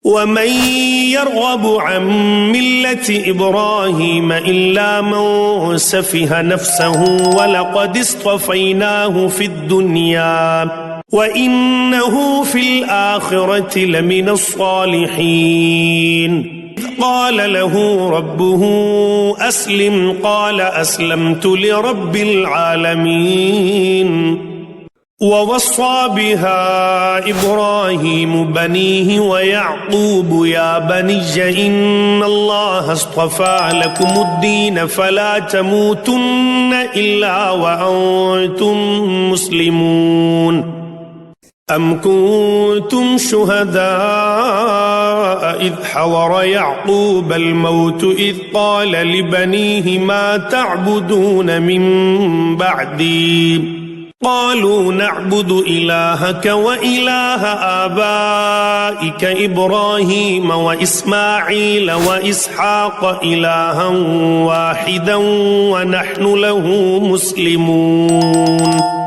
ومن يرغب عن ملة إبراهيم إلا من سفه نفسه ولقد اصطفيناه في الدنيا وإنه في الآخرة لمن الصالحين. قال له ربه أسلم قال أسلمت لرب العالمين. ووصى بها إبراهيم بنيه ويعقوب يا بني إن الله اصطفى لكم الدين فلا تموتن إلا وأنتم مسلمون. أم كنتم شهداء إذ حضر يعقوب الموت إذ قال لبنيه ما تعبدون من بعدي قالوا نعبد إلهك وإله آبائك إبراهيم وإسماعيل وإسحاق إلها واحدا ونحن له مسلمون.